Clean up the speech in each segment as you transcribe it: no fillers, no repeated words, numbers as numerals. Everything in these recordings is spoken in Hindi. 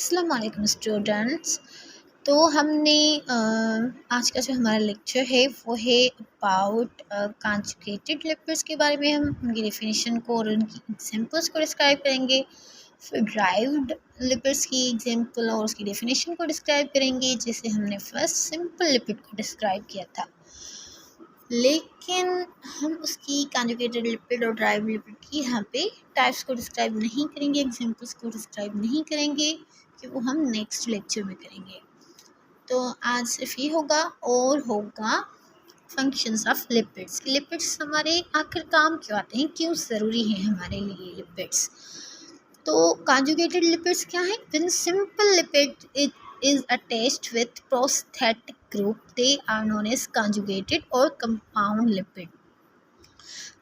अस्सलाम वालेकुम स्टूडेंट्स। तो हमने आज का जो हमारा लेक्चर है वो है अबाउट कॉन्जुगेटेड लिपिड्स के बारे में। हम उनकी डेफिनेशन को और उनकी एग्जांपल्स को डिस्क्राइब करेंगे। फिर ड्राइव्ड लिपिड्स की एग्जांपल और उसकी डेफिनेशन को डिस्क्राइब करेंगे, जैसे हमने फर्स्ट सिंपल लिपिड को डिस्क्राइब किया था। लेकिन हम उसकी कॉन्जुगेटेड लिपिड और ड्राइव्ड लिपिड की यहाँ पे टाइप्स को डिस्क्राइब नहीं करेंगे, एग्जांपल्स को डिस्क्राइब नहीं करेंगे, कि वो हम नेक्स्ट लेक्चर में करेंगे। तो आज सिर्फ ये होगा और होगा फंक्शंस ऑफ लिपिड्स। लिपिड्स हमारे आखिर काम क्यों आते हैं, क्यों ज़रूरी है हमारे लिए लिपिड्स। तो कॉन्जुगेटेड लिपिड्स क्या है? When simple lipid is attached with prosthetic group, they are known as conjugated or compound lipid.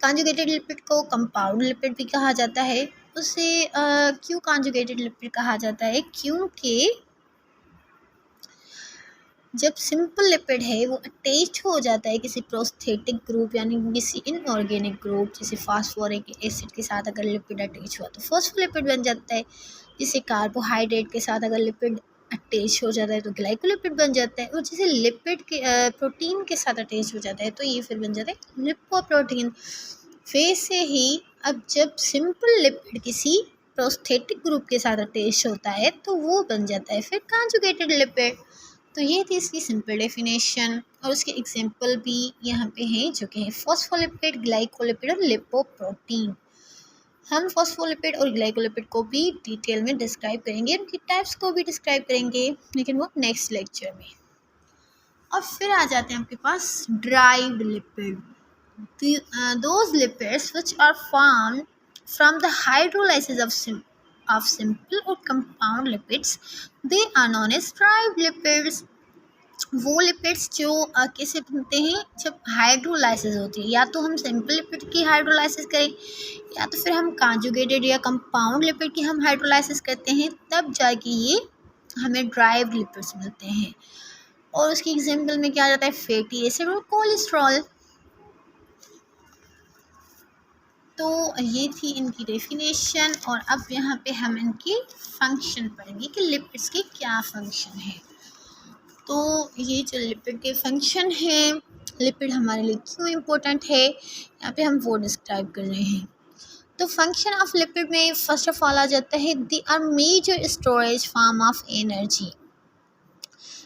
conjugated lipid को compound lipid भी कहा जाता है। उसे क्यों conjugated lipid कहा जाता है? क्योंकि जब सिंपल लिपिड है वो अटैच हो जाता है किसी प्रोस्थेटिक ग्रुप यानी किसी इनऑर्गेनिक ग्रुप, जैसे फास्फोरिक एसिड के साथ अगर लिपिड अटैच हुआ तो फॉस्फोलिपिड बन जाता है। जैसे कार्बोहाइड्रेट के साथ अगर लिपिड अटैच हो जाता है तो ग्लाइकोलिपिड बन जाता है। और जैसे लिपिड के प्रोटीन के साथ अटैच हो जाता है तो ये फिर बन जाता है लिपोप्रोटीन। वैसे ही अब जब सिंपल लिपिड किसी प्रोस्थेटिक ग्रुप के साथ अटैच होता है तो वो बन जाता है फिर कॉन्जुगेटेड लिपिड। तो ये थी इसकी सिंपल डेफिनेशन और उसके एग्जांपल भी यहाँ पे हैं, जो कि है फॉस्फोलिपिड, ग्लाइकोलिपिड और लिपोप्रोटीन। हम फॉस्फोलिपिड और ग्लाइकोलिपिड को भी डिटेल में डिस्क्राइब करेंगे, उनकी टाइप्स को भी डिस्क्राइब करेंगे, लेकिन वो नेक्स्ट लेक्चर में। और फिर आ जाते हैं आपके पास derived lipid. Those lipids which are formed from the hydrolysis of simple or compound lipids, they are known as derived lipids. वो लिपिड्स जो कैसे बनते हैं? जब हाइड्रोलाइसिस होती है, या तो हम सिंपल लिपिड की हाइड्रोलाइसिस करें या तो फिर हम कॉन्जुगेटेड या कंपाउंड लिपिड की हम हाइड्रोलाइसिस करते हैं, तब जाके ये हमें ड्राइव्ड लिपिड्स मिलते हैं। और उसकी एग्जांपल में क्या आ जाता है? फैटी एसिड और कोलेस्ट्रॉल। तो ये थी इनकी डेफिनेशन और अब यहाँ पे हम इनकी फंक्शन पढ़ेंगे कि लिपिड्स के क्या फंक्शन है। तो ये जो लिपिड के फंक्शन हैं, लिपिड हमारे लिए क्यों इम्पोर्टेंट है, यहाँ पे हम वो डिस्क्राइब कर रहे हैं। तो फंक्शन ऑफ लिपिड में फर्स्ट ऑफ ऑल आ जाता है they are major storage form of energy.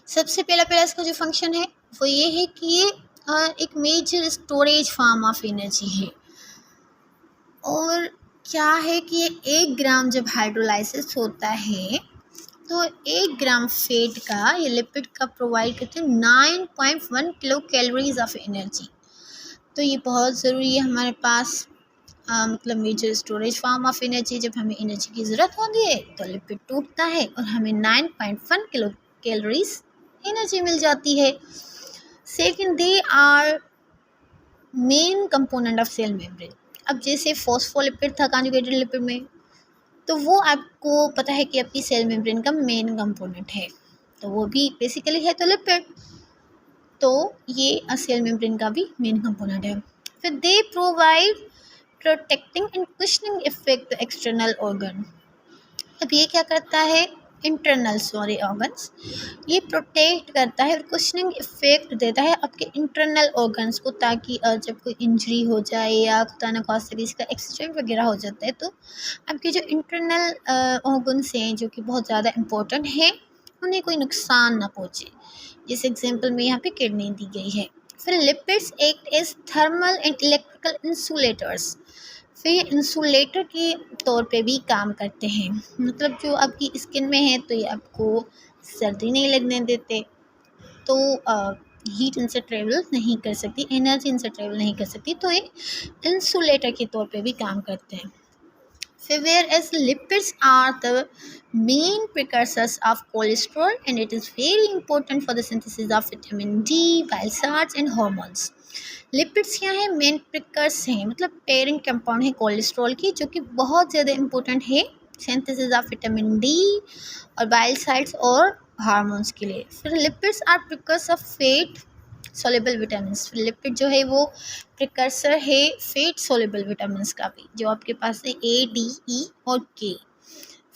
सबसे पहला इसका जो फंक्शन है वो ये है कि ये एक major storage form of energy है। और क्या है कि ये 1 ग्राम जब हाइड्रोलाइसिस होता है तो 1 ग्राम फैट का ये लिपिड का प्रोवाइड करते हैं 9.1 किलो कैलोरीज ऑफ एनर्जी। तो ये बहुत ज़रूरी है हमारे पास, मतलब major storage form of energy. जब हमें एनर्जी की ज़रूरत होती है तो लिपिड टूटता है और हमें 9.1 किलो कैलोरीज एनर्जी मिल जाती है। Second, they are main component of cell membrane. अब जैसे फॉस्फोलिपिड था कॉन्जुगेटेड लिपिड में, तो वो आपको पता है कि आपकी सेल मेम्ब्रेन का मेन कंपोनेंट है, तो वो भी बेसिकली है तो लिपिड। तो ये सेल मेम्ब्रेन का भी मेन कंपोनेंट है। फिर they provide protecting and cushioning effect external organ. अब ये क्या करता है? इंटरनल ऑर्गन्स ये प्रोटेक्ट करता है और कुशनिंग इफेक्ट देता है आपके इंटरनल ऑर्गन्स को, ताकि जब कोई इंजरी हो जाए या खुदा न खास्ता किसी का एक्सीडेंट वगैरह हो जाता है तो आपके जो इंटरनल ऑर्गन्स हैं जो कि बहुत ज़्यादा इम्पोर्टेंट हैं उन्हें कोई नुकसान ना पहुँचे। जिस एग्जांपल में यहाँ पे किडनी दी गई है। फिर lipids act as thermal and electrical insulators. फिर ये इंसुलेटर के तौर पे भी काम करते हैं, मतलब जो आपकी स्किन में है तो ये आपको सर्दी नहीं लगने देते, तो हीट इनसे ट्रेवल नहीं कर सकती, एनर्जी इनसे ट्रेवल नहीं कर सकती, तो ये इंसुलेटर के तौर पे भी काम करते हैं। फिर whereas lipids are the main precursors of cholesterol and it is very important for the synthesis of vitamin D, bile salts and hormones. Lipids क्या है? मेन प्रिकर्स हैं, मतलब पेरेंट कंपाउंड है कोलेस्ट्रॉल की, जो कि बहुत ज़्यादा इम्पोर्टेंट है सिंथेसिस ऑफ विटामिन डी और बाइल साल्ट्स और हार्मोन्स के लिए। फिर lipids are precursors of fat soluble vitamins. Lipid जो है वो प्रिकर्सर है फैट सोलेबल विटामिन्स का भी, जो आपके पास है A, D, E और K।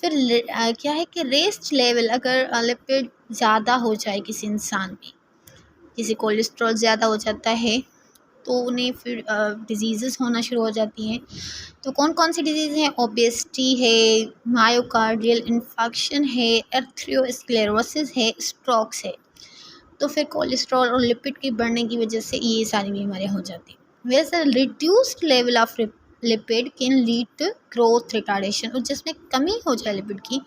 फिर क्या है कि रेस्ट लेवल, अगर लिपिड ज़्यादा हो जाए किसी इंसान में, किसी कोलेस्ट्रॉल ज़्यादा हो जाता है तो उन्हें फिर डिजीज़ होना शुरू हो जाती हैं। तो कौन कौन सी डिजीज़ हैं? ओबेसिटी है, मायोकार्डियल इन्फेक्शन है, एर्थ्रोस्क्लेरोसिस है, स्ट्रोक्स है। तो फिर कोलेस्ट्रॉल और लिपिड के बढ़ने की वजह से ये सारी बीमारियां हो जाती हैं। वैसे reduced level of lipid can lead to growth retardation, और जिसमें कमी हो जाए लिपिड की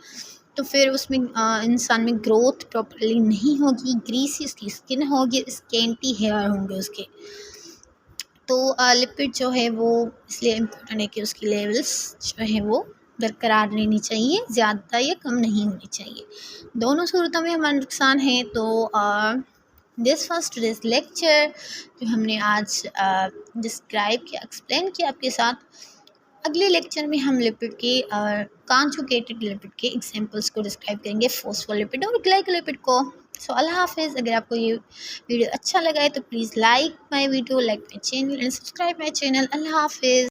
तो फिर उसमें इंसान में ग्रोथ प्रॉपरली नहीं होगी, ग्रीसी उसकी स्किन होगी, स्केंटी हेयर होंगे उसके। तो लिपिड जो है वो इसलिए इम्पोर्टेंट है कि उसकी लेवल्स जो है वो बरकरार रहनी चाहिए, ज़्यादा या कम नहीं होनी चाहिए। दोनों सूरतों में हमारा नुकसान है। तो दिस फर्स्ट टुडेज लेक्चर जो हमने आज डिस्क्राइब किया, एक्सप्लेन किया आपके साथ। अगले लेक्चर में हम लिपिड के कॉन्जुगेटेड लिपिड के एग्जांपल्स को डिस्क्राइब करेंगे, फॉस्फोलिपिड और ग्लाइकोलिपिड को। सो अल्लाह हाफिज़। अगर आपको ये वीडियो अच्छा लगा है तो please like my video, like my channel and subscribe my channel. अल्लाह हाफिज़।